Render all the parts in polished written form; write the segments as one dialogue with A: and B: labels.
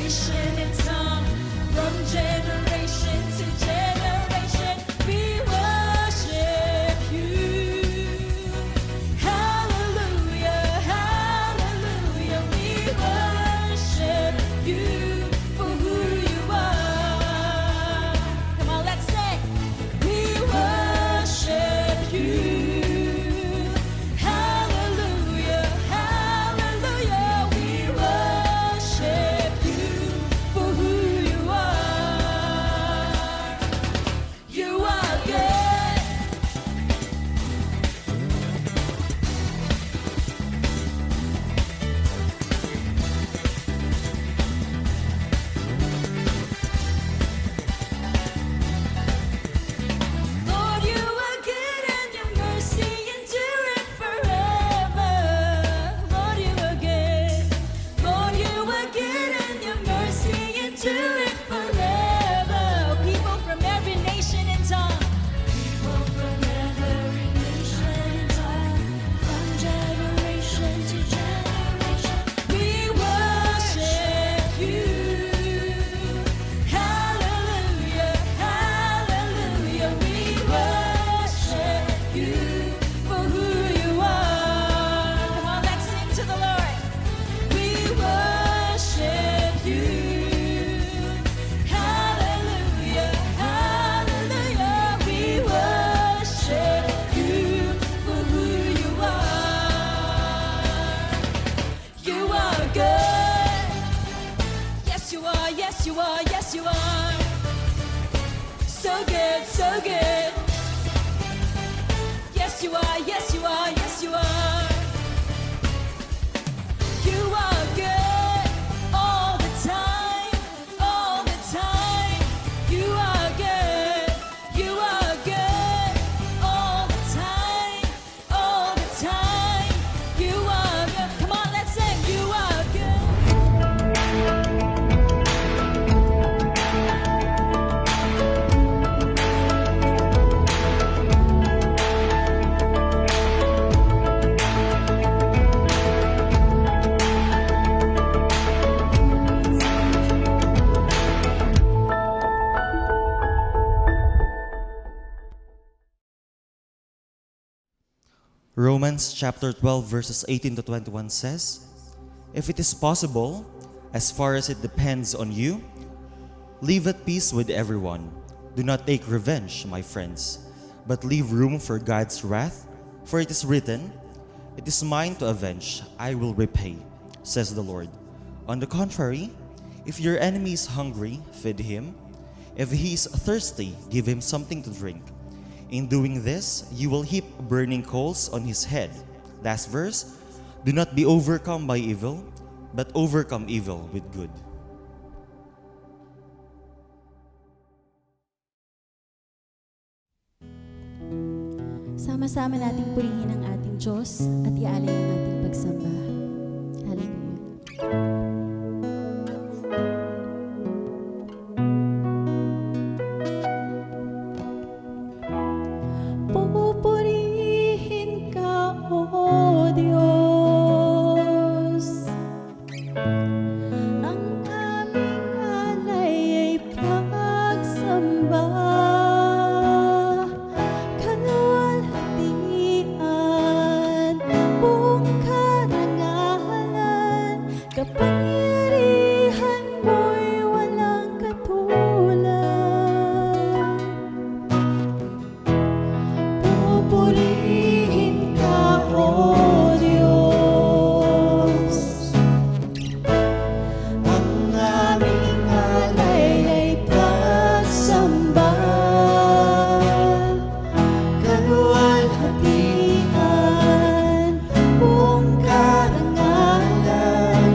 A: generation in tongue, from generation to generation, we worship you. Hallelujah, hallelujah, we worship you for who you are. Come on, let's sing. We worship you. Hallelujah, hallelujah, we worship you for who you are. You are good. Lord, you are good and your mercy endureth forever. Lord, you are good. Lord, you are good and your mercy endureth forever. People from every nation and tongue. People from every nation and tongue, from generation to generation, we worship you. Hallelujah, hallelujah, we worship you for who you are. Come on, let's sing to the Lord. We worship you. Hallelujah, hallelujah, we worship you for who you are. You are good. Yes, you are, yes, you are, yes, you are. So good, so good. Yes, you are, yes, you are, yes, you are. You are good all the time, all the time. You are good, you are good all the time, all the time. You are good. Come on, let's sing. You are good.
B: Romans chapter 12 verses 18 to 21 says, "If it is possible, as far as it depends on you, live at peace with everyone. Do not take revenge, my friends, but leave room for God's wrath, for it is written, 'It is mine to avenge, I will repay,' says the Lord. On the contrary, if your enemy is hungry, feed him. If he is thirsty, give him something to drink. In doing this, you will heap burning coals on his head." Last verse, "Do not be overcome by evil, but overcome evil with good."
C: Sama-sama nating purihin ang ating Diyos at ialay ang ating pagsamba. Hallelujah. Pupurihin ka, O Diyos. Ang aming alay ay pagsamba. Kaluwalhatian, buong karangalan, kapangyarihan mo'y walang katulad. Pupurihin ka, O Diyos. Ang aming alay ay pagsamba. Kaluwalhatian, buong karangalan,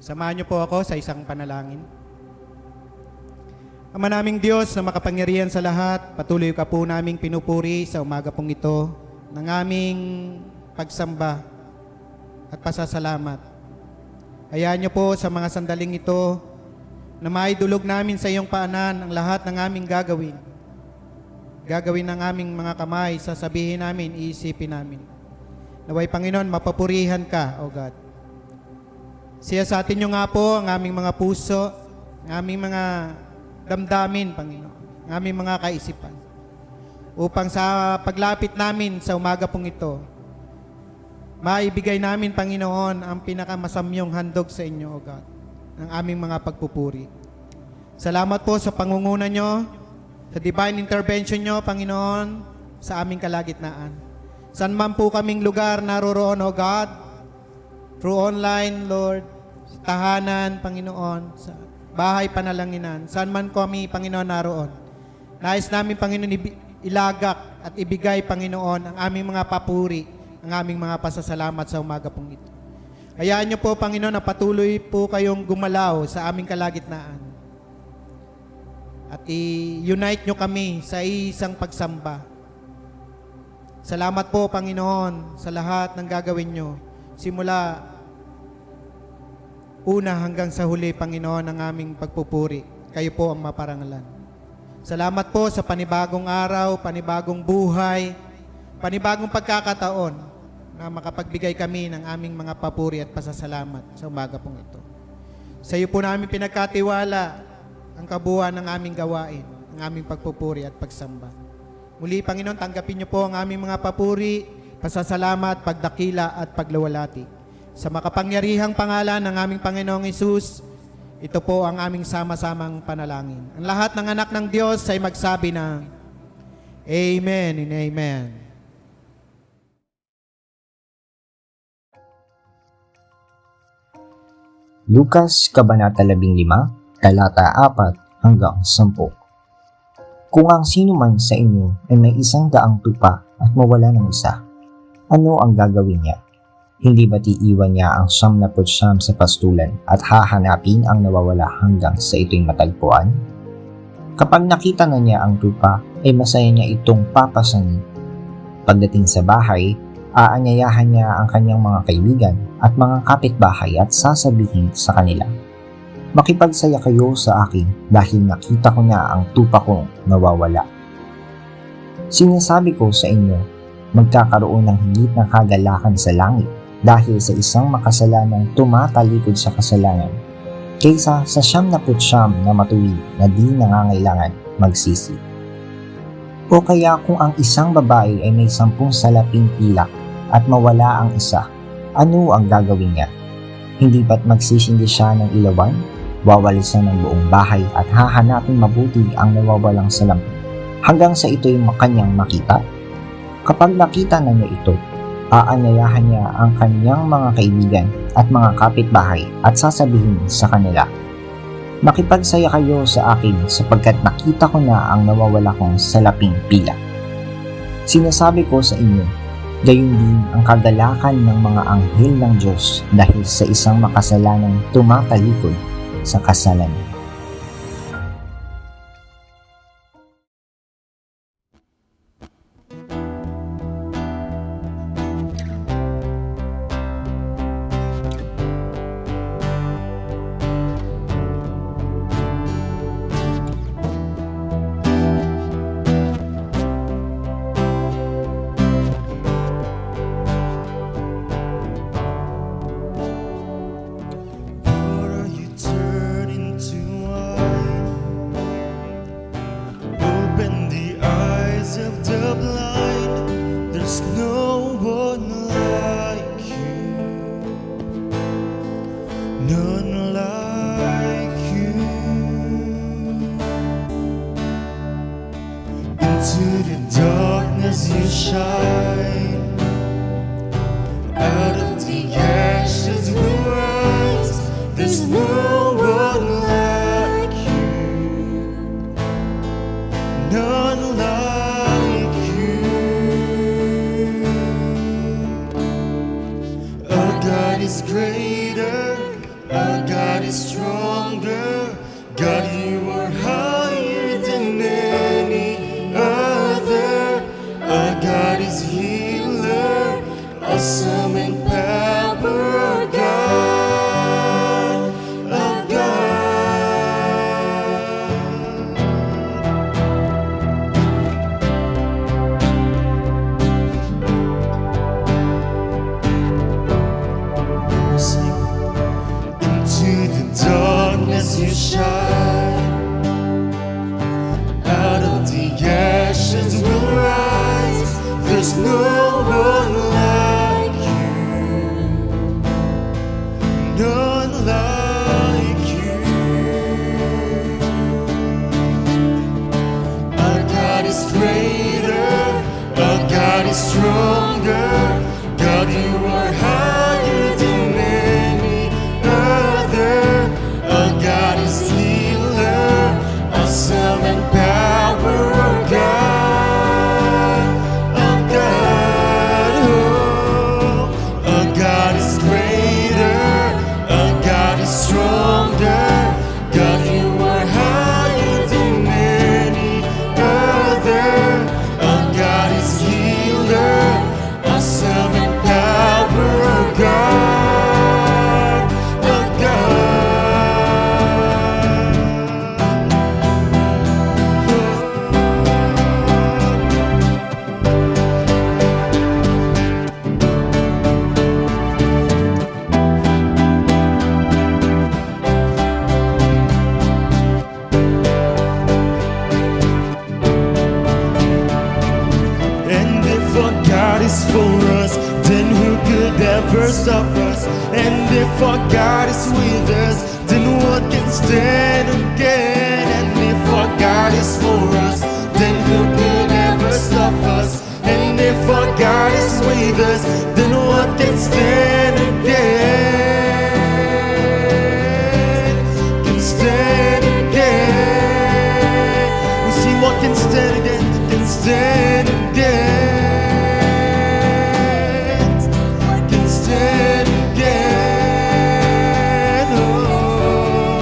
D: Samahan niyo po ako sa isang panalangin. Ama naming Diyos na makapangyarihan sa lahat, patuloy ka po naming pinupuri sa umaga pong ito ng aming pagsamba at pasasalamat. Hayaan niyo po sa mga sandaling ito na maidulog namin sa iyong paanan ang lahat ng aming gagawin. Gagawin ng aming mga kamay, sasabihin namin, iisipin namin. Naway Panginoon, mapapurihan ka, O God. Siya sa atin niyo nga po ang aming mga puso, ang aming mga damdamin, Panginoon, ang aming mga kaisipan. Upang sa paglapit namin sa umaga pong ito, maibigay namin, Panginoon, ang pinakamasamyong handog sa inyo, O God, ng aming mga pagpupuri. Salamat po sa pangunguna nyo, sa divine intervention nyo, Panginoon, sa aming kalagitnaan. San man po kaming lugar naroroon, O God, through online, Lord, sa tahanan, Panginoon, sa bahay panalanginan, saan man kami, Panginoon, naroon. Nais namin, Panginoon, ilagak at ibigay, Panginoon, ang aming mga papuri, ang aming mga pasasalamat sa umaga pong ito. Hayaan niyo po, Panginoon, na patuloy po kayong gumalaw sa aming kalagitnaan. At i-unite nyo kami sa isang pagsamba. Salamat po, Panginoon, sa lahat ng gagawin nyo. Simula una hanggang sa huli, Panginoon, ng aming pagpupuri. Kayo po ang maparangalan. Salamat po sa panibagong araw, panibagong buhay, panibagong pagkakataon na makapagbigay kami ng aming mga papuri at pasasalamat sa umaga pong ito. Sa iyo po namin pinagkatiwala ang kabuuan ng aming gawain, ang aming pagpupuri at pagsamba. Muli, Panginoon, tanggapin niyo po ang aming mga papuri, pasasalamat, pagdakila at pagluwalhati. Sa makapangyarihang pangalan ng aming Panginoong Hesus, ito po ang aming sama-samang panalangin. Ang lahat ng anak ng Diyos ay magsabi ng Amen and Amen.
E: Lucas Kabanata 15, Talata 4 hanggang 10. Kung ang sino man sa inyo ay may 100 tupa at mawala ng isa, ano ang gagawin niya? Hindi ba't iiwan niya ang 99 sa pastulan at hahanapin ang nawawala hanggang sa ito'y matagpuan? Kapag nakita na niya ang tupa, ay masaya niya itong papasanin. Pagdating sa bahay, aanyayahan niya ang kanyang mga kaibigan at mga kapitbahay at sasabihin sa kanila, makipagsaya kayo sa akin dahil nakita ko na ang tupa kong nawawala. Sinasabi ko sa inyo, magkakaroon ng higit na kagalakan sa langit dahil sa isang makasalanang tumatalikod sa kasalanan kaysa sa 99 na matuwid na di nangangailangan magsisi. O kaya kung ang isang babae ay may 10 salaping pilak at mawala ang isa, ano ang gagawin niya? Hindi ba't magsisindi siya ng ilawan? Wawalisan ng buong bahay at hahanapin mabuti ang nawawalang salampin hanggang sa ito'y kanyang makita. Kapag nakita na niya ito, aanyayahan niya ang kanyang mga kaibigan at mga kapitbahay at sasabihin sa kanila, makipagsaya kayo sa akin sapagkat nakita ko na ang nawawala kong salaping pila. Sinasabi ko sa inyo, gayon din ang kagalakan ng mga anghel ng Diyos dahil sa isang makasalanang tumatalikod sa kasalanan.
F: Are you turning to wine? Open the eyes of the blind. There's no one like you. None like you. Into the darkness you shine. Out of the ashes we rise. There's no one like you. None like you. Our God is greater. Our God is healer, awesome in power, God, our God. Sing. Into the darkness you shine, out of the ashes will rise. There's no one like you, none like you. Our God is greater, our God is stronger. God, you are higher than any other. Our God is healer, awesome in power, our God, our God. Oh, our God is greater, our God is stronger. God, you are higher than any other. Our God is healer, awesome in power, our God, our God. And if our God is for us, then who could ever stop us? And if our God is with us, then what can stand again? And if our God is for us, then who could ever stop us? And if our God is with us, then what can stand again? Can stand again. We see what can stand again, can stand again. Can stand again. Oh,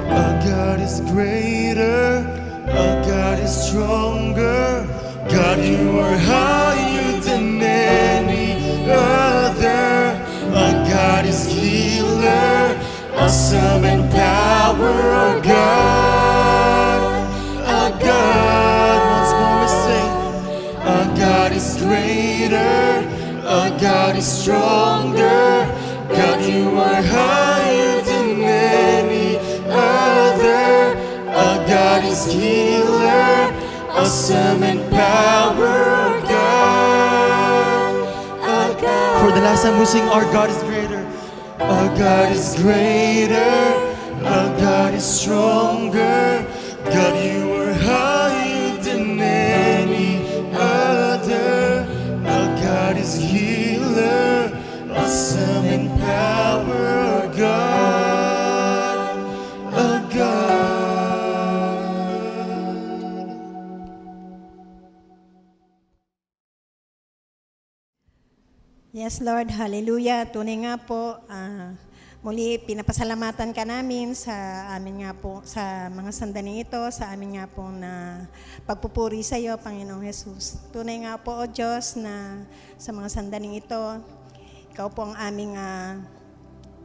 F: our God is greater, our God is stronger. God, you are higher than any other. Our God is healer, awesome in power, our God, our God. Once more we sing, our God is greater, our God is stronger. God, you are higher than any other. Our God is healer, awesome in power, our God, our God. For the last time we sing, our God is greater. Our God is greater, our God is stronger. God, you are higher than any other. Our God is healer, awesome in power, our God, our God.
G: Yes, Lord. Hallelujah. Tunay nga po, muli pinapasalamatan ka namin sa amin nga po, sa mga sandaling ito, sa amin nga po na pagpupuri sa iyo, Panginoong Jesus. Tunay nga po, O Diyos, na sa mga sandaling ito, ikaw po ang aming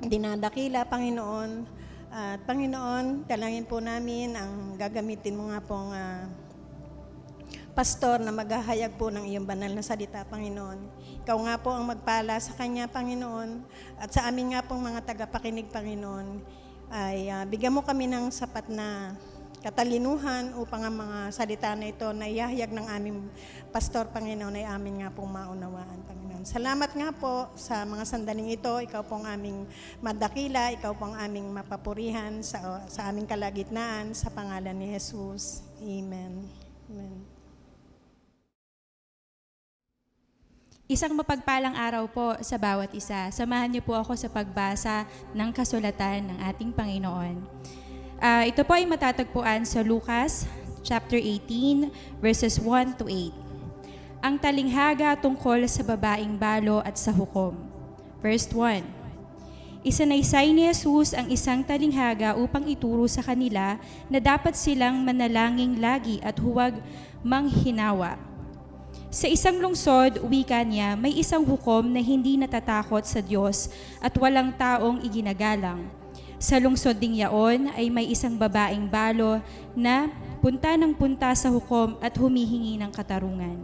G: dinadakila, Panginoon. At Panginoon, dalangin po namin ang gagamitin mo nga pong pastor na maghahayag po ng iyong banal na salita, Panginoon. Ikaw nga po ang magpala sa kanya, Panginoon, at sa amin nga pong mga tagapakinig, Panginoon, ay bigyan mo kami ng sapat na katalinuhan upang ang mga salita na ito na ihahayag ng aming pastor, Panginoon, ay amin nga pong maunawaan, Panginoon. Salamat nga po sa mga sandaling ito. Ikaw pong aming madakila, ikaw pong aming mapapurihan sa aming kalagitnaan, sa pangalan ni Jesus. Amen. Amen.
H: Isang mapagpalang araw po sa bawat isa. Samahan niyo po ako sa pagbasa ng kasulatan ng ating Panginoon. Ito po ay matatagpuan sa Lucas chapter 18 verses 1 to 8. Ang talinghaga tungkol sa babaeng balo at sa hukom. Verse 1. Isanaysay ni Jesus ang isang talinghaga upang ituro sa kanila na dapat silang manalangin lagi at huwag manghinawa. Sa isang lungsod, wika niya, may isang hukom na hindi natatakot sa Diyos at walang taong iginagalang. Sa lungsod ding yaon ay may isang babaeng balo na punta ng punta sa hukom at humihingi ng katarungan.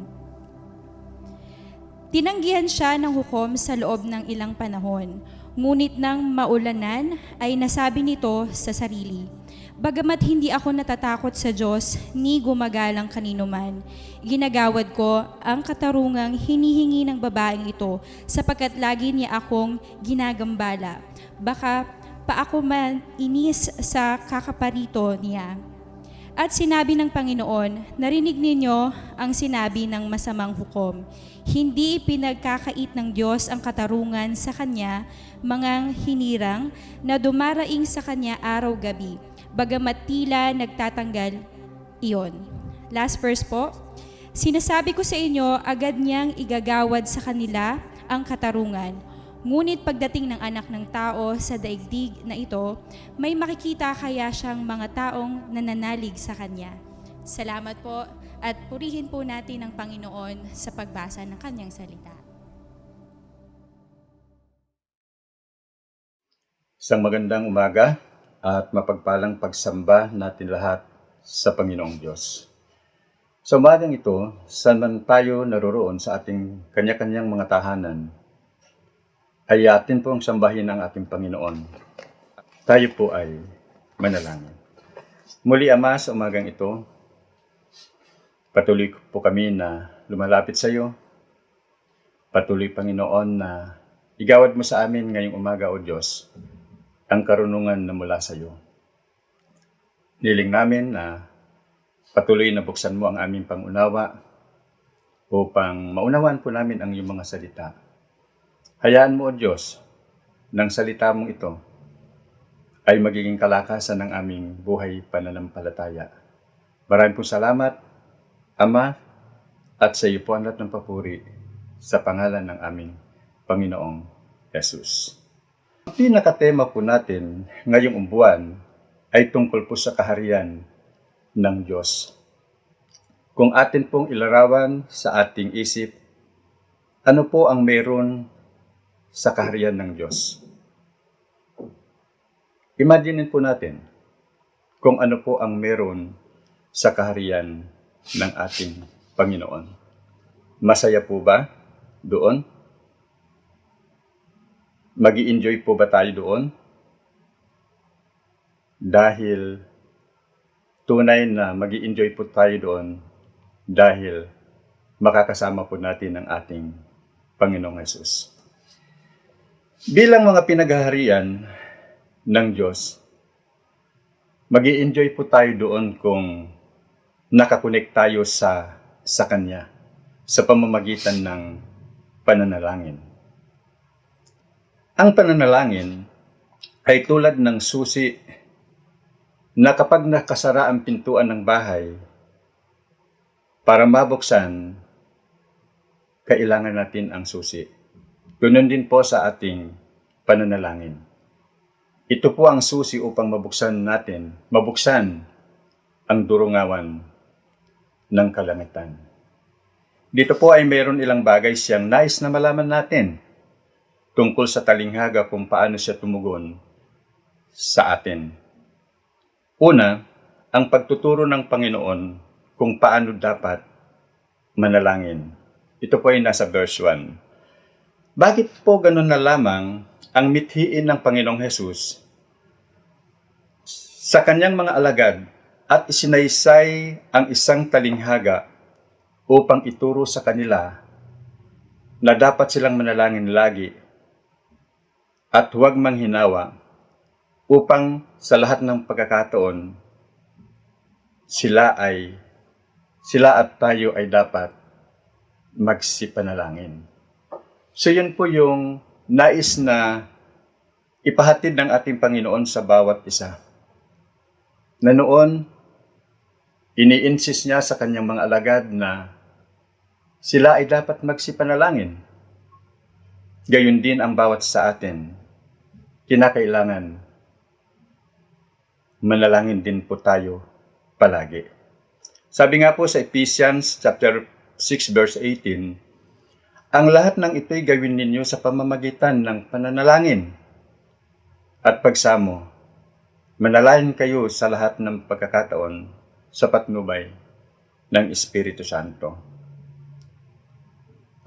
H: Tinanggihan siya ng hukom sa loob ng ilang panahon, ngunit nang maulanan ay nasabi nito sa sarili, "Bagamat hindi ako natatakot sa Diyos ni gumagalang kanino man, ginagawad ko ang katarungang hinihingi ng babaeng ito sapagkat lagi niya akong ginagambala. Baka pa ako man inis sa kakaparito niya." At sinabi ng Panginoon, "Narinig ninyo ang sinabi ng masamang hukom. Hindi pinagkakait ng Diyos ang katarungan sa kanya, mga hinirang na dumaraing sa kanya araw-gabi, bagamat tila nagtatanggal iyon." Last verse po. "Sinasabi ko sa inyo, agad niyang igagawad sa kanila ang katarungan. Ngunit pagdating ng anak ng tao sa daigdig na ito, may makikita kaya siyang mga taong nananalig sa kanya." Salamat po at purihin po natin ang Panginoon sa pagbasa ng kanyang salita.
I: Isang magandang umaga at mapagpalang pagsamba natin lahat sa Panginoong Diyos. Sa umagang ito, saan man tayo naroroon sa ating kanya-kanyang mga tahanan, ay atin pong sambahin ang ating Panginoon. Tayo po ay manalangin. Muli, Ama, sa umagang ito, patuloy po kami na lumalapit sa iyo. Patuloy, Panginoon, na igawad mo sa amin ngayong umaga, O Diyos, ang karunungan na mula sa iyo. Niling namin na patuloy na buksan mo ang aming pangunawa upang maunawaan po namin ang iyong mga salita. Hayaan mo, O Diyos, ng salita mong ito ay magiging kalakasan ng aming buhay pananampalataya. Maraming po salamat, Ama, at sa iyo po ang lahat ng papuri sa pangalan ng aming Panginoong Jesus. Ang pinakatema po natin ngayong buwan ay tungkol po sa kaharian ng Diyos. Kung atin pong ilarawan sa ating isip, ano po ang meron sa kaharian ng Diyos? Imaginin po natin kung ano po ang meron sa kaharian ng ating Panginoon. Masaya po ba doon? Mag-i-enjoy po ba tayo doon? Dahil tunay na mag-i-enjoy po tayo doon dahil makakasama po natin ang ating Panginoong Jesus. Bilang mga pinaghaharian ng Diyos, mag-i-enjoy po tayo doon kung nakakonek tayo sa Kanya sa pamamagitan ng pananalangin. Ang pananalangin ay tulad ng susi na kapag nakasara ang pintuan ng bahay, para mabuksan, kailangan natin ang susi. Ganoon din po sa ating pananalangin. Ito po ang susi upang mabuksan ang durungawan ng kalangitan. Dito po ay mayroon ilang bagay siyang nais na malaman natin tungkol sa talinghaga kung paano siya tumugon sa atin. Una, ang pagtuturo ng Panginoon kung paano dapat manalangin. Ito po ay nasa verse 1. Bakit po ganun na lamang ang mithiin ng Panginoong Hesus sa kanyang mga alagad at isinaysay ang isang talinghaga upang ituro sa kanila na dapat silang manalangin lagi at huwag manghinawa upang sa lahat ng pagkakataon sila at tayo ay dapat magsipanalangin. So yun po yung nais na ipahatid ng ating Panginoon sa bawat isa. Na noon, ini-insist niya sa kanyang mga alagad na sila ay dapat magsipanalangin. Gayon din ang bawat sa atin. Kinakailangan manalangin din po tayo palagi. Sabi nga po sa Ephesians chapter 6 verse 18, ang lahat ng ito'y gawin ninyo sa pamamagitan ng pananalangin at pagsamo. Manalangin kayo sa lahat ng pagkakataon sa patnubay ng Espiritu Santo.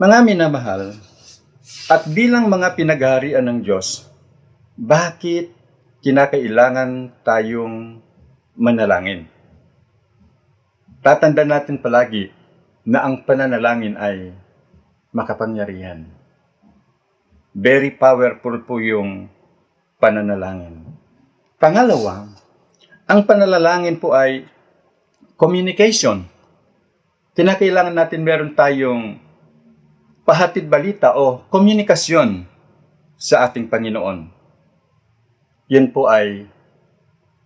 I: Mga minamahal, at bilang mga pinaghaharian ng Diyos, bakit kinakailangan tayong manalangin? Tatandaan natin palagi na ang pananalangin ay makapangyarihan. Very powerful po yung pananalangin. Pangalawa, ang pananalangin po ay communication. Kinakailangan natin meron tayong pahatid balita o komunikasyon sa ating Panginoon. Yan po ay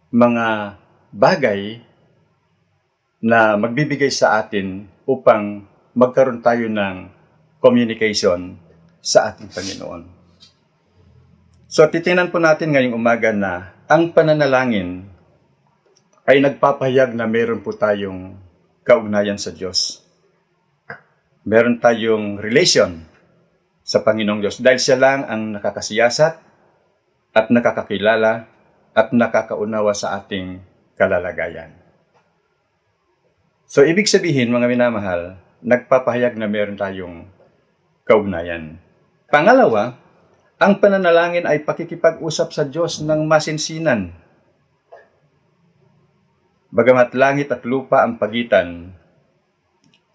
I: mga bagay na magbibigay sa atin upang magkaroon tayo ng communication sa ating Panginoon. So titingnan po natin ngayong umaga na ang pananalangin ay nagpapahayag na meron po tayong kaugnayan sa Diyos. Meron tayong relation sa Panginoong Diyos dahil siya lang ang nakakasiyasat at nakakakilala at nakakaunawa sa ating kalalagayan. So, ibig sabihin, mga minamahal, nagpapahayag na meron tayong kaugnayan. Pangalawa, ang pananalangin ay pakikipag-usap sa Diyos ng masinsinan. Bagamat langit at lupa ang pagitan,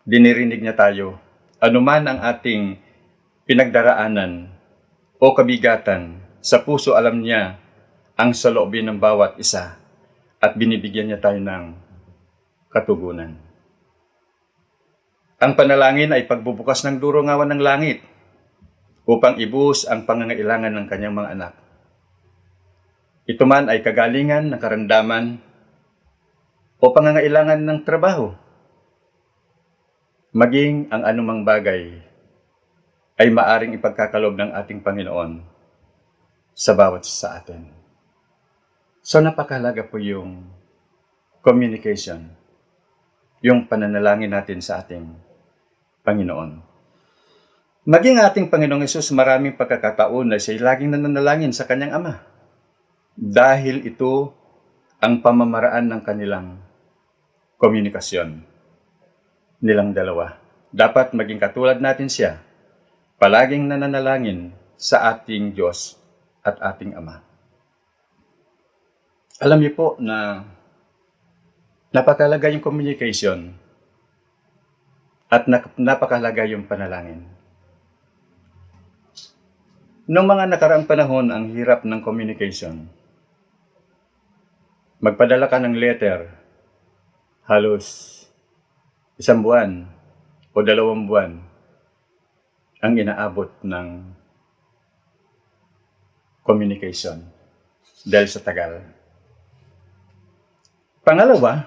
I: dinirinig niya tayo, anuman ang ating pinagdaraanan o kabigatan, sa puso alam niya ang saloobin ng bawat isa at binibigyan niya tayo ng katugunan. Ang panalangin ay pagbubukas ng durungawan ng langit upang ibuhos ang pangangailangan ng kanyang mga anak. Ito man ay kagalingan ng karamdaman o pangangailangan ng trabaho. Maging ang anumang bagay ay maaring ipagkakalob ng ating Panginoon sa bawat sa atin. So napakahalaga po yung communication, yung pananalangin natin sa ating Panginoon. Maging ating Panginoong Hesus, maraming pagkakataon na siya laging nananalangin sa kanyang Ama. Dahil ito ang pamamaraan ng kanilang komunikasyon nilang dalawa. Dapat maging katulad natin siya, palaging nananalangin sa ating Diyos at ating Ama. Alam niyo po na napakahalaga yung communication at napakahalaga yung panalangin. Noong mga nakaraang panahon, ang hirap ng communication. Magpadala ka ng letter, halos 1 buwan o 2 buwan ang inaabot ng communication dahil sa tagal. Pangalawa,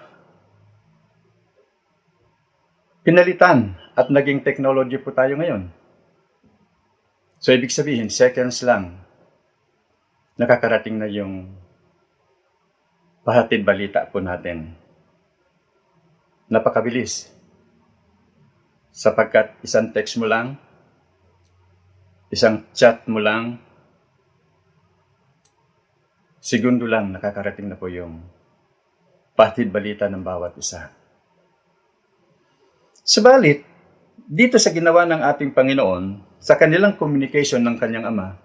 I: pinalitan at naging technology po tayo ngayon. So, ibig sabihin, seconds lang, nakakarating na yung pahatid balita po natin. Napakabilis. Sapagkat isang text mo lang, isang chat mo lang, segundo lang nakakarating na po yung pahatid balita ng bawat isa. Subalit, dito sa ginawa ng ating Panginoon, sa kanilang communication ng kanyang Ama,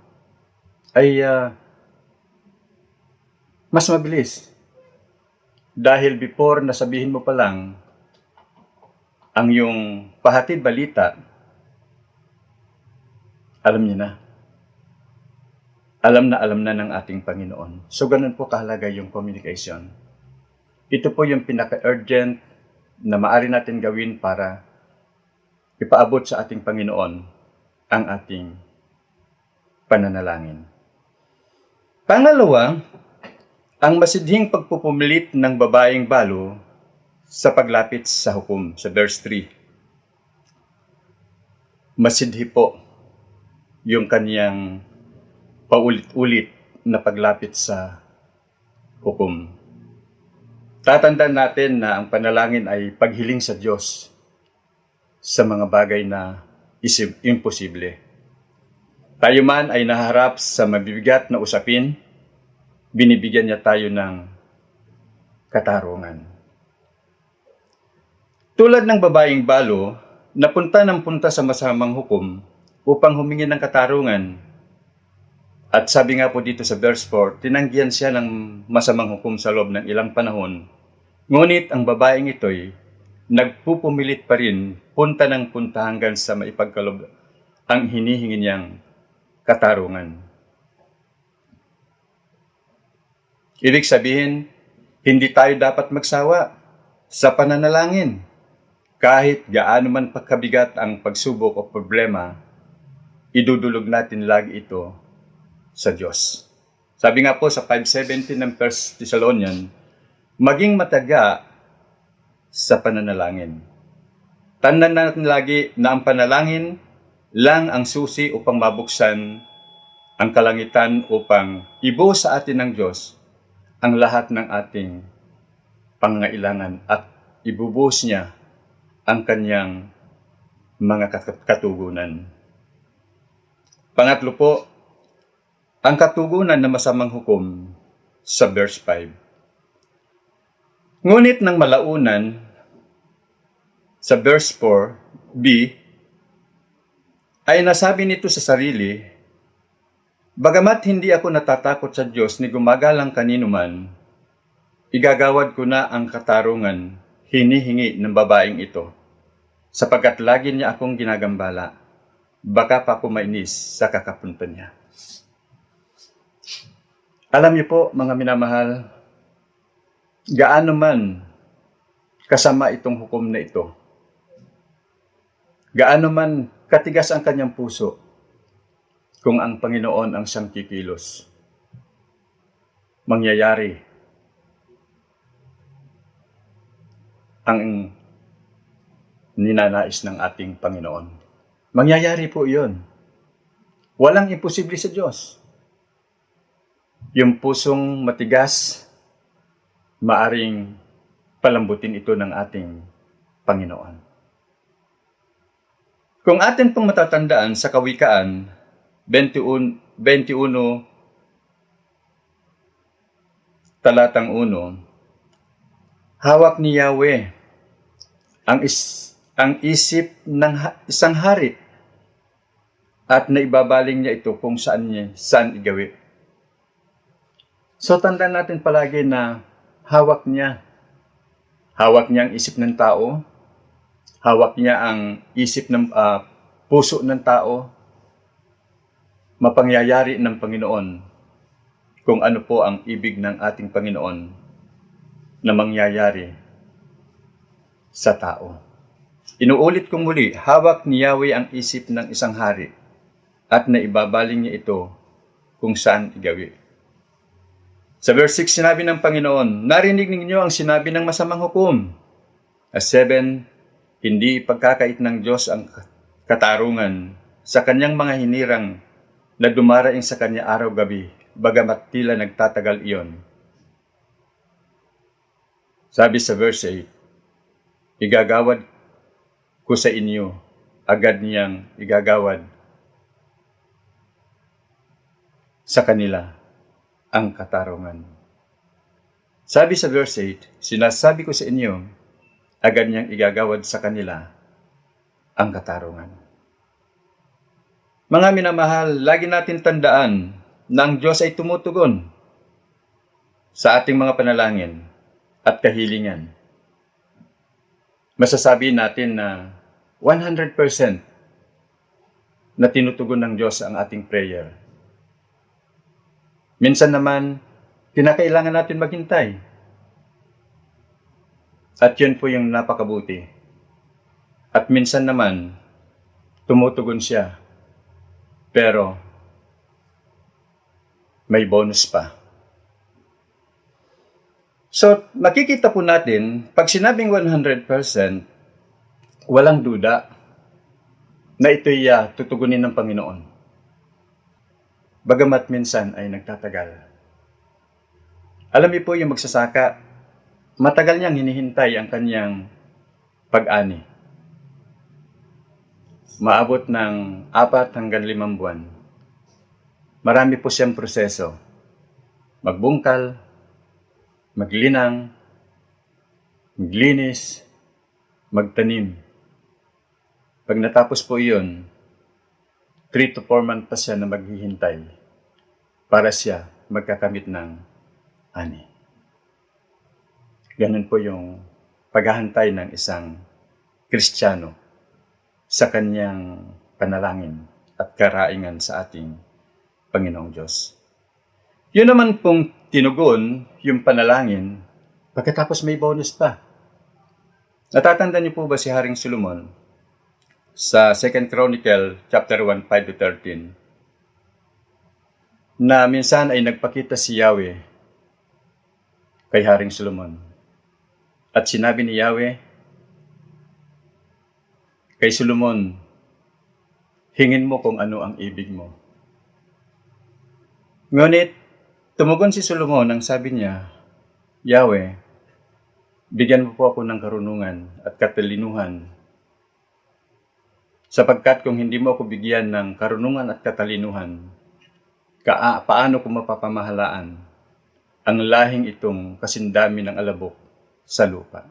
I: ay mas mabilis. Dahil before nasabihin mo pa lang ang yung pahatid balita, alam niya na. Alam na ng ating Panginoon. So ganun po kahalaga yung communication. Ito po yung pinaka-urgent na maaari natin gawin para ipaabot sa ating Panginoon ang ating pananalangin. Pangalawa, ang masidhing pagpupumilit ng babaeng balo sa paglapit sa hukom, sa verse 3. Masidhi po yung kaniyang paulit-ulit na paglapit sa hukom. Tatandaan natin na ang panalangin ay paghiling sa Diyos sa mga bagay na imposible. Tayo man ay naharap sa mabibigat na usapin, binibigyan niya tayo ng katarungan. Tulad ng babaeng balo, napunta ng punta sa masamang hukom upang humingi ng katarungan. At sabi nga po dito sa verse 4, tinanggihan siya ng masamang hukom sa loob ng ilang panahon. Ngunit ang babaeng ito'y nagpupumilit pa rin punta ng punta hanggang sa maipagkalob ang hinihingi niyang katarungan. Ibig sabihin, hindi tayo dapat magsawa sa pananalangin. Kahit gaano man pagkabigat ang pagsubok o problema, idudulog natin lagi ito sa Diyos. Sabi nga po sa 5:17 ng 1 Thessalonian, maging mataga sa pananalangin. Tandaan natin lagi na ang panalangin lang ang susi upang mabuksan ang kalangitan upang ibuhos sa atin ng Diyos ang lahat ng ating pangangailangan at ibubuhos niya ang kanyang mga katugunan. Pangatlo po, ang katugunan na masamang hukom sa verse 5. Ngunit ng malaunan, sa verse 4b, ay nasabi nito sa sarili, bagamat hindi ako natatakot sa Diyos ni gumagalang kanino man, igagawad ko na ang katarungan hinihingi ng babaeng ito, sapagkat lagi niya akong ginagambala, baka pa ako mainis sa kakapunta niya. Alam niyo po, mga minamahal, gaano man kasama itong hukom na ito, gaano man katigas ang kanyang puso, kung ang Panginoon ang siyang kikilos, mangyayari ang ninanais ng ating Panginoon. Mangyayari po iyon. Walang imposible sa Diyos. Yung pusong matigas, maaring palambutin ito ng ating Panginoon. Kung atin pong matatandaan sa Kawikaan 21 talatang 1, hawak ni Yahweh ang isip ng isang hari at naibabaling niya ito kung saan igawi. So tandaan natin palagi na hawak niya ang isip ng tao, hawak niya ang isip ng puso ng tao, mapangyayari ng Panginoon kung ano po ang ibig ng ating Panginoon na mangyayari sa tao. Inuulit kong muli, hawak ni Yahweh ang isip ng isang hari at naibabaling niya ito kung saan igawi. Sa verse 6, sinabi ng Panginoon, narinig ninyo ang sinabi ng masamang hukom. 7, hindi ipagkakait ng Diyos ang katarungan sa kanyang mga hinirang na dumaraing sa kanya araw-gabi, bagamat tila nagtatagal iyon. Sabi sa verse 8, igagawad ko sa inyo, agad niyang igagawad sa kanila ang katarungan. Sabi sa verse 8, sinasabi ko sa inyo, agad niyang igagawad sa kanila ang katarungan. Mga minamahal, lagi natin tandaan na ang Diyos ay tumutugon sa ating mga panalangin at kahilingan. Masasabi natin na 100% na tinutugon ng Diyos ang ating prayer. Minsan naman, kinakailangan natin maghintay. At yun po yung napakabuti. At minsan naman, tumutugon siya. Pero, may bonus pa. So, makikita po natin, pag sinabing 100%, walang duda na ito'y tutugunin ng Panginoon. Bagamat minsan ay nagtatagal. Alam niyo po yung magsasaka, matagal niyang hinihintay ang kanyang pag-ani. maabot ng 4 hanggang 5 buwan. Marami po siyang proseso. Magbungkal, maglinang, maglinis, magtanim. Pag natapos po iyon, 3 to 4 months pa siya na maghihintay para siya magkakamit ng ani. Ganun po yung paghahantay ng isang Kristiyano sa kanyang panalangin at karaingan sa ating Panginoong Diyos. Yun naman pong tinugon yung panalangin, pagkatapos may bonus pa. Natatanda niyo po ba si Haring Solomon sa 2 Chronicle chapter 1, 5-13 na minsan ay nagpakita si Yahweh kay Haring Solomon. At sinabi ni Yahweh kay Solomon, hingin mo kung ano ang ibig mo. Ngunit, tumugon si Solomon ang sabi niya, Yahweh, bigyan mo po ako ng karunungan at katalinuhan. Sapagkat kung hindi mo ako bigyan ng karunungan at katalinuhan, paano ko mapapamahalaan ang lahing itong kasindami ng alabok sa lupa?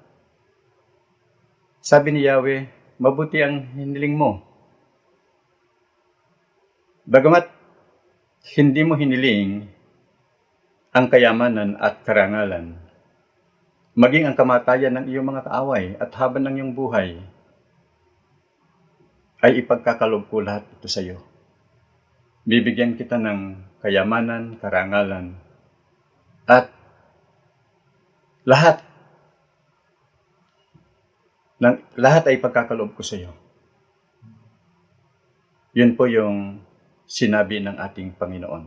I: Sabi ni Yahweh, mabuti ang hiniling mo. Bagamat hindi mo hiniling ang kayamanan at karangalan, maging ang kamatayan ng iyong mga kaaway at haban ng iyong buhay, ay ipagkakalob ko lahat ito sa iyo. Bibigyan kita ng kayamanan, karangalan, at lahat ay ipagkakalob ko sa iyo. Yun po yung sinabi ng ating Panginoon.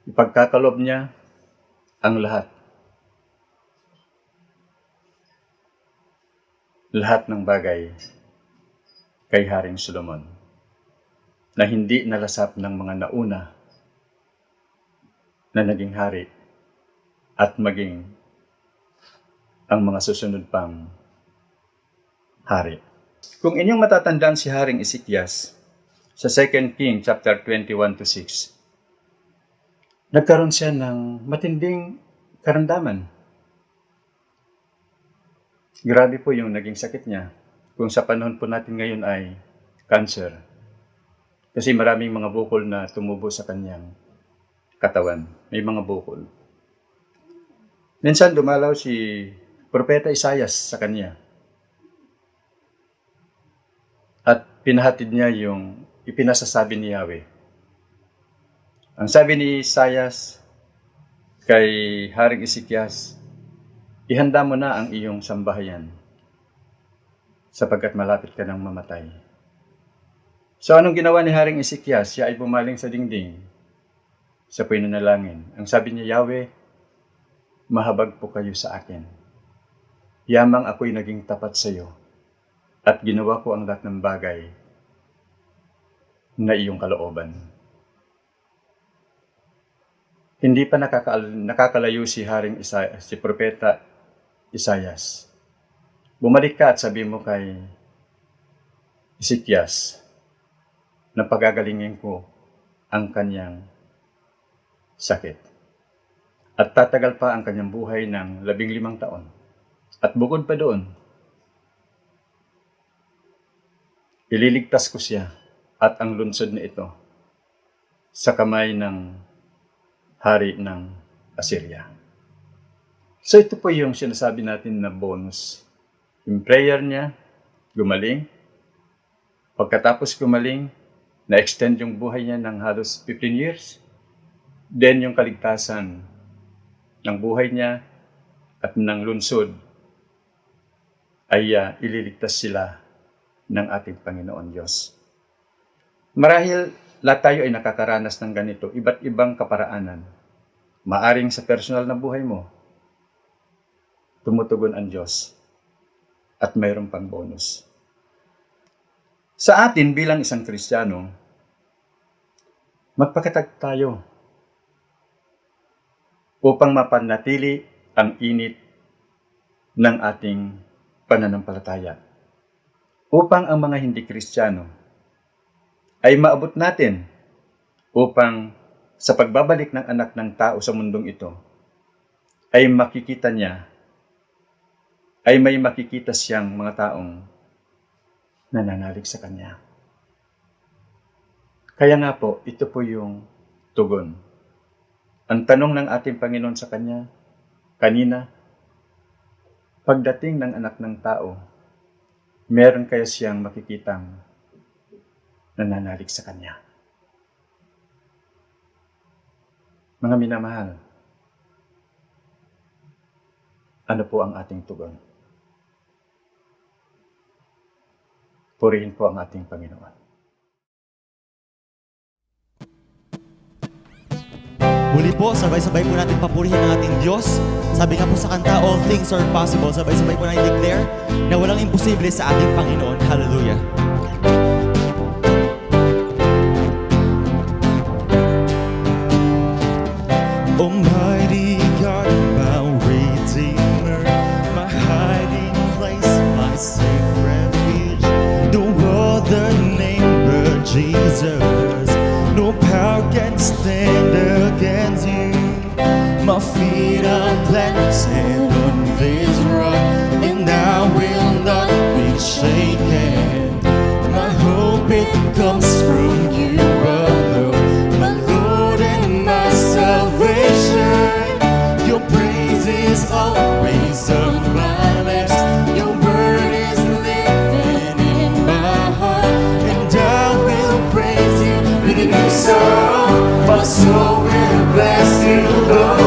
I: Ipagkakalob niya ang lahat. Lahat ng bagay kay Haring Solomon na hindi nalasap ng mga nauna na naging hari at maging ang mga susunod pang hari. Kung inyong matatandaan si Haring Ezekias sa 2 King chapter 21-6, nagkaroon siya ng matinding karamdaman. Grabe po yung naging sakit niya. Kung sa panahon po natin ngayon ay cancer. Kasi maraming mga bukol na tumubo sa kanyang katawan. May mga bukol. Minsan dumalaw si Propeta Isaias sa kanya. At pinahatid niya yung ipinasasabi ni Yahweh. Ang sabi ni Isaias kay Haring Ezekias, ihanda mo na ang iyong sambahayan sapagkat malapit ka nang mamatay. So anong ginawa ni Haring Ezekias? Siya ay bumaling sa dingding sa pinanalangin. Ang sabi niya, Yahweh, mahabag po kayo sa akin. Yamang ako'y naging tapat sa iyo at ginawa ko ang lahat ng bagay na iyong kalooban. Hindi pa nakakalayo si Haring Isaias, si Propeta Isaias. Bumalik ka at sabi mo kay Ezekias na pagagalingin ko ang kanyang sakit. At tatagal pa ang kanyang buhay ng 15 taon. At bukod pa doon, ililigtas ko siya at ang lungsod na ito sa kamay ng hari ng Assyria. So ito po yung sinasabi natin na bonus. Yung prayer niya, gumaling. Pagkatapos gumaling, na-extend yung buhay niya ng halos 15 years. Then yung kaligtasan ng buhay niya at ng lungsod ay ililigtas sila ng ating Panginoon Diyos. Marahil lahat tayo ay nakakaranas ng ganito, iba't ibang kaparaanan. Maaring sa personal na buhay mo, tumutugon ang Diyos at mayroon pang bonus. Sa atin bilang isang Kristiyano, magpakatag tayo upang mapanatili ang init ng ating pananampalataya. Upang ang mga hindi Kristiyano ay maabot natin upang sa pagbabalik ng anak ng tao sa mundong ito, ay makikita niya, ay may makikita siyang mga taong nananalig sa Kanya. Kaya nga po, ito po yung tugon. Ang tanong ng ating Panginoon sa Kanya, kanina, pagdating ng anak ng tao, meron kaya siyang makikitang nananalig sa Kanya. Mga minamahal, ano po ang ating tugon? Purihin po ang ating Panginoon.
B: Muli po, sabay-sabay po natin papurihin ang ating Diyos. Sabi nga po sa kanta, all things are possible. Sabay-sabay po natin declare na walang imposible sa ating Panginoon. Hallelujah. Almighty God, my Redeemer, my hiding place, my safe refuge. No other name but Jesus. No power can stand against you. My feet are planted on this rock, and I will not be shaken. My hope it comes from you alone, my Lord and my salvation. Your praise is always on my lips. Your word is living in my heart, and I will praise you with a new song. My soul will bless you, Lord.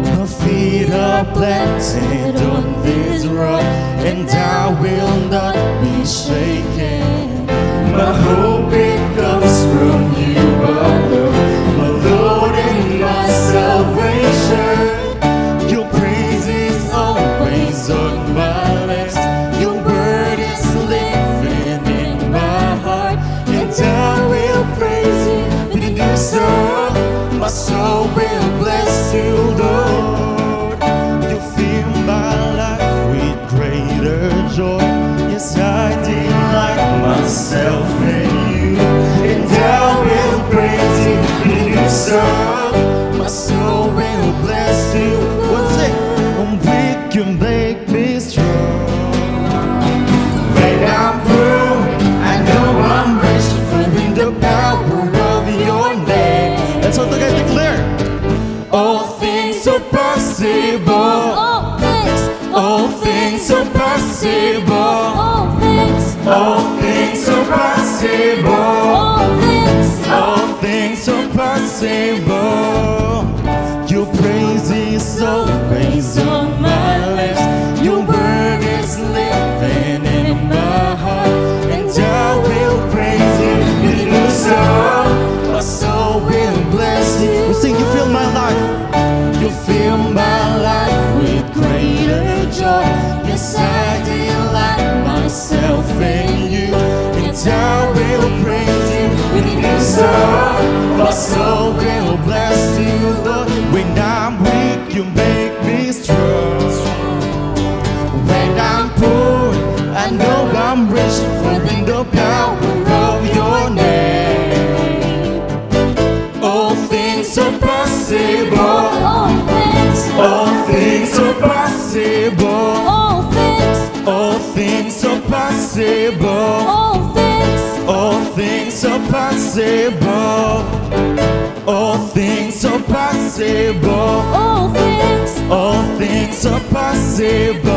B: My feet are planted on this rock, and I will not be shaken. My hope it comes from you alone, my Lord and my salvation. Your praise is always on my lips. Your word is living in my heart, and I will praise you with a new song. My soul will bless you, Lord. You fill my life with greater joy. Yes, I delight myself in you, and I will praise you with a new song. My soul will bless you. What's it? I'm weak, you make me strong. When I'm poor, I know I'm rich, in the power of your name. And so together declare, all things are possible. All things are possible. All things are possible. All things are possible. Your praise is always on my lips. Your word is living in my heart, and I will praise you with a new song. My soul will bless you. We sing, you fill my life. You fill my life with greater joy. Yes, I delight myself in you, and I will praise you with a new song. My soul will bless you, Lord. When I'm weak, you make me strong. When I'm poor, I know I'm rich, for in the power of your name. All things are possible. All things are possible. All things are possible. All things are possible. All things are possible. All things are possible.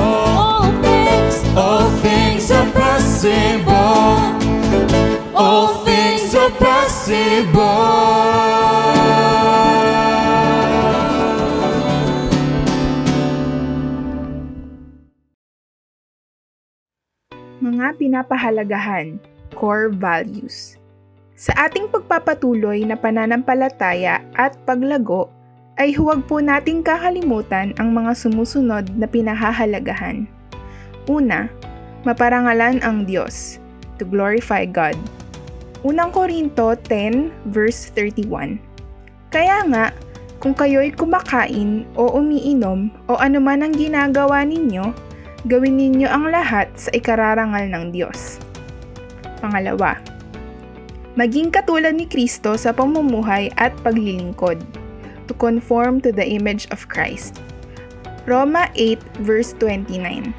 B: All things are possible. All things are possible.
J: Mga pinapahalagahan, core values. Sa ating pagpapatuloy na pananampalataya at paglago, ay huwag po nating kakalimutan ang mga sumusunod na pinahahalagahan. Una, maparangalan ang Diyos. to glorify God. Unang Korinto 10 verse 31. Kaya nga, kung kayo'y kumakain o umiinom o anuman ang ginagawa ninyo, gawin ninyo ang lahat sa ikararangal ng Diyos. Pangalawa, maging katulad ni Kristo sa pamumuhay at paglilingkod, to conform to the image of Christ. Roma 8 verse 29.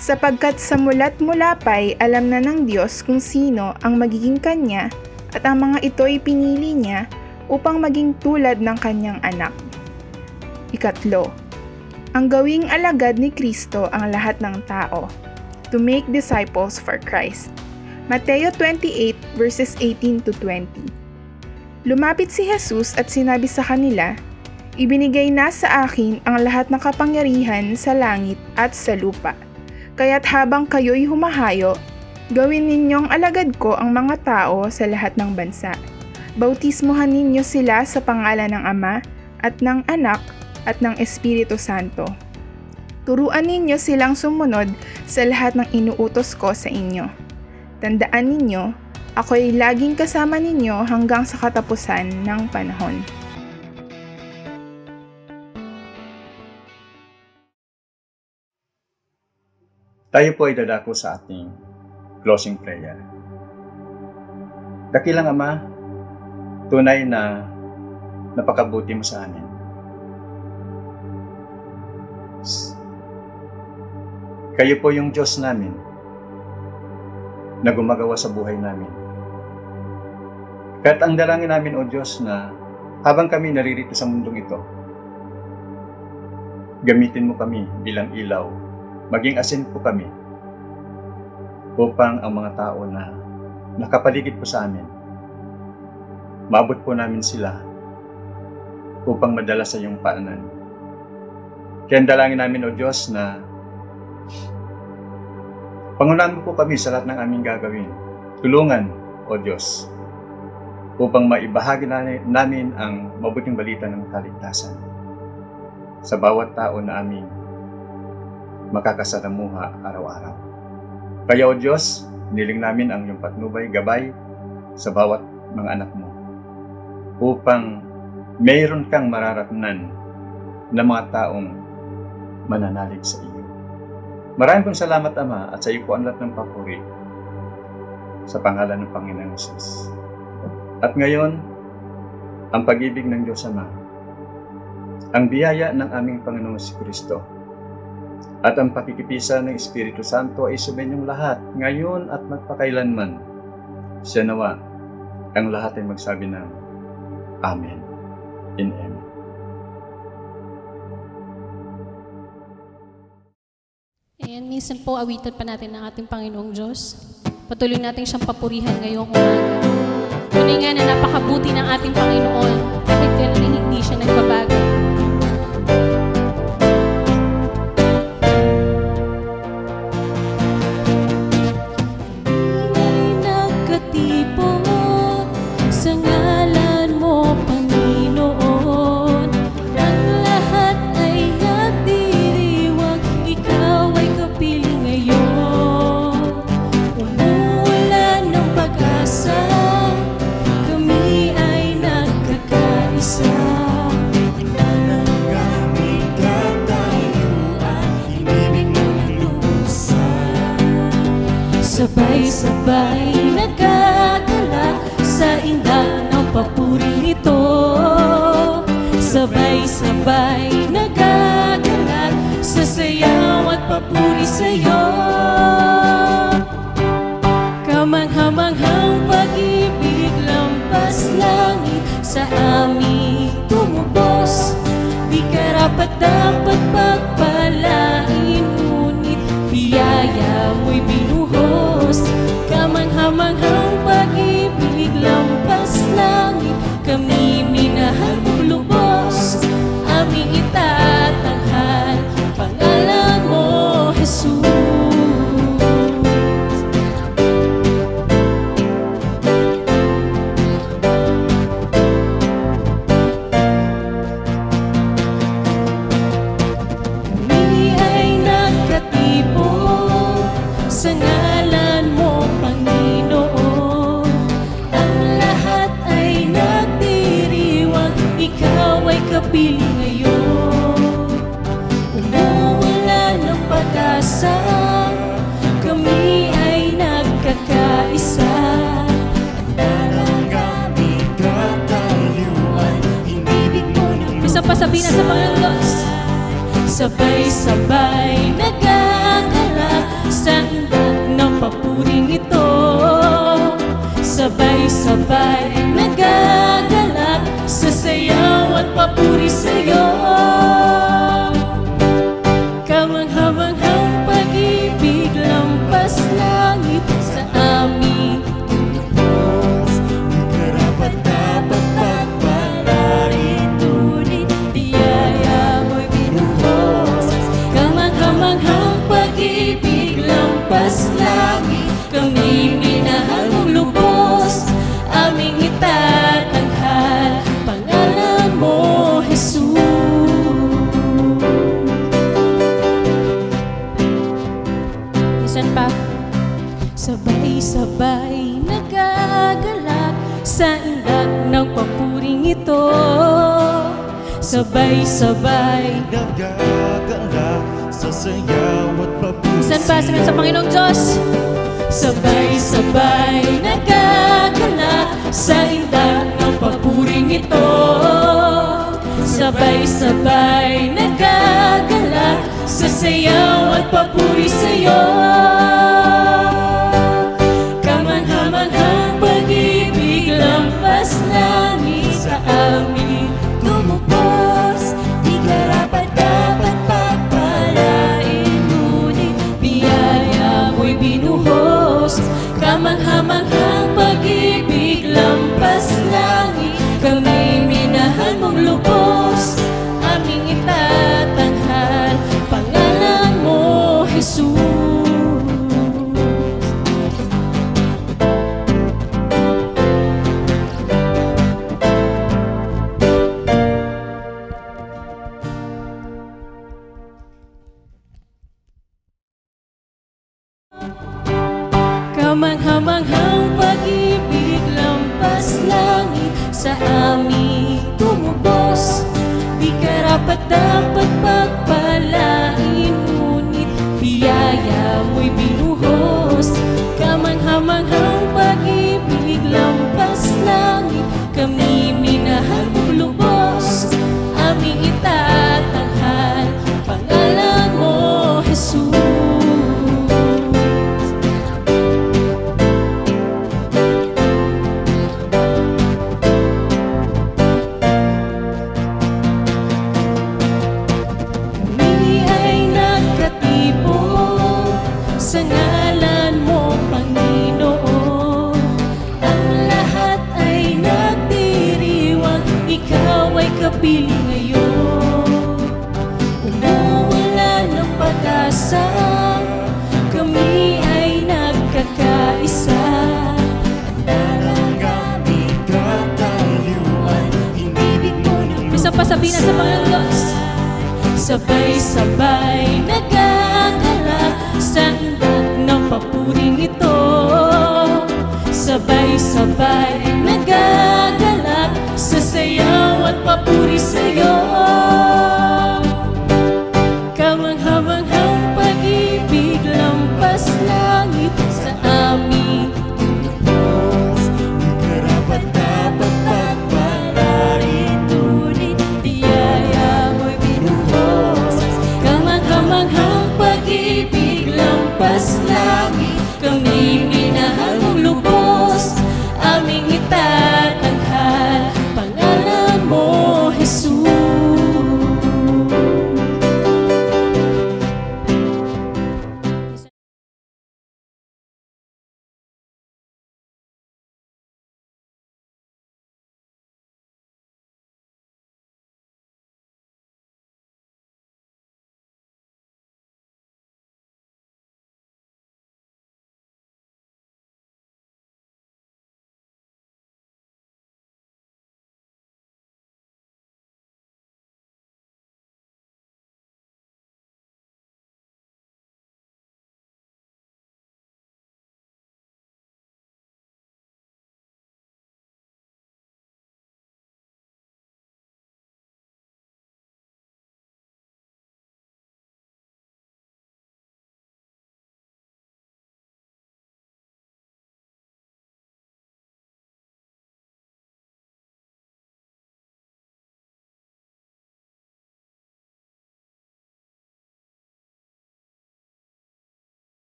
J: Sapagkat sa mulat mula pa'y alam na ng Diyos kung sino ang magiging Kanya at ang mga ito'y pinili Niya upang maging tulad ng Kanyang anak. Ikatlo, ang gawing alagad ni Kristo ang lahat ng tao, to make disciples for Christ. Mateo 28 verses 18 to 20. Lumapit si Jesus at sinabi sa kanila, ibinigay na sa akin ang lahat ng kapangyarihan sa langit at sa lupa. Kaya't habang kayo'y humahayo, gawin ninyong alagad ko ang mga tao sa lahat ng bansa. Bautismuhan ninyo sila sa pangalan ng Ama at ng Anak at ng Espiritu Santo. Turuan ninyo silang sumunod sa lahat ng inuutos ko sa inyo. Tandaan ninyo, ako'y laging kasama ninyo hanggang sa katapusan ng panahon.
I: Tayo po ay dadako sa ating closing prayer. Dakilang Ama, tunay na napakabuti mo sa amin. Kayo po yung Diyos namin na gumagawa sa buhay namin. Kaya't ang dalangin namin, O Diyos, na habang kami naririto sa mundong ito, gamitin mo kami bilang ilaw, maging asin po kami upang ang mga tao na nakapaligid po sa amin, maabot po namin sila upang madala sa iyong paanan. Kaya dalangin namin, O Diyos, na pangunahan mo po kami sa lahat ng aming gagawin. Tulungan, O Diyos, upang maibahagi namin ang mabuting balita ng kaligtasan sa bawat tao na aming makakasalamuha araw-araw. Kaya, O Diyos, niling namin ang iyong patnubay, gabay sa bawat mga anak mo upang mayroon kang mararatnan na mga taong mananalig sa iyo. Maraming pong salamat, Ama, at sa iyo po ang lahat ng papuri sa pangalan ng Panginoong Hesus. At ngayon, ang pag-ibig ng Diyos Ama, ang biyaya ng aming Panginoong Kristo, at ang pakikipisa ng Espiritu Santo ay sumayinyong lahat, ngayon at magpakailanman. Siya nawa, ang lahat ay magsabi ng Amen in Amen.
C: And minsan po awitan pa natin ng ating Panginoong Diyos. Patuloy natin siyang papurihan ngayong umaga. Tunay nga na napakabuti ng ating Panginoon kahit kailan ay hindi siya nagbabago.
A: Sa ngalan mo, Panginoon, ang lahat ay nagdiriwang, ikaw ay kapiling ngayon. Umuulan ng pag-asa, kami ay nagkakaisa. Nanangamit katayuan, ibibig mo ng lubusan. Sabay-sabay nagkagalak sa indah ng papuring ito. Sabay-sabay nagagalat sa sayaw at papuri sa'yo. Kamanghamanghang pag-ibig lampas langit sa amin tumubos. Di karapat-dapat pagpalain, ngunit biyaya mo'y binuhos. Kamanghamanghang pag-ibig lampas langit, kami minahal mong lubos. Aming itatanghal, pangalan mo, Jesus. Kami ay nagkatipon sa ngalan mo, Panginoon.
C: sabihin sa Panginoong Diyos.
A: Sabay-sabay nagagalak sa indak ng papuring ito. Sabay-sabay nagagalak sa sayaw at papuri sa'yo. Kamanghamanghang pag-ibig lampas langit sa aming tubos. Di karapat-dapat pagpalain, ngunit biyaya mo'y binuhos. Kamanghamanghang pag-ibig lampas langit, kami minahal mong lubos. Aming itatanghal, pangalan mo, Jesus.
C: Minsan pa.
A: Sabay-sabay nagagalak sa indak ng papuring ito. Sabay-sabay
F: Nagagalak sa sayaw at papusi.
C: Minsan pa, sabihin sa Panginoong Diyos.
A: sabay-sabay nagagalak sa indak ng papuring ito. Sabay-sabay nagagalak sa sayaw at papuri sa'yo. Kamanghamanghang pag-ibig lampas langit sa amin tumupos. Di karapat-dapat pagpalain, ngunit biyaya mo'y binuhos. Kamanghamanghang pag-ibig lampas langit, kami minahal mong lubos. Aming itatanghal, pangalan mo, Jesus. Kamanghamanghang pag-ibig lampas langit sa amin tumubos. Di karapat-dapat pagpalain, ngunit biyaya mo'y binuhos. Kamanghamanghang pag-ibig lampas langit, kami minahal mong lubos. Aming itatanghal, pangalan mo, Jesus. Sa ngalan mo, Panginoon, ang lahat ay nagdiriwang, ikaw ay kapiling ngayon. Umuwala ng pag-asa, kami ay nagkakaisa. Nararaming katayuan, inibig mo ng
C: Minsan pa sabihin sa Panginoong Diyos.
A: Sabay-sabay nagagalak sa indak ng papuring ito. Sabay-sabay nagagalak sa sayaw at papuri sa'yo.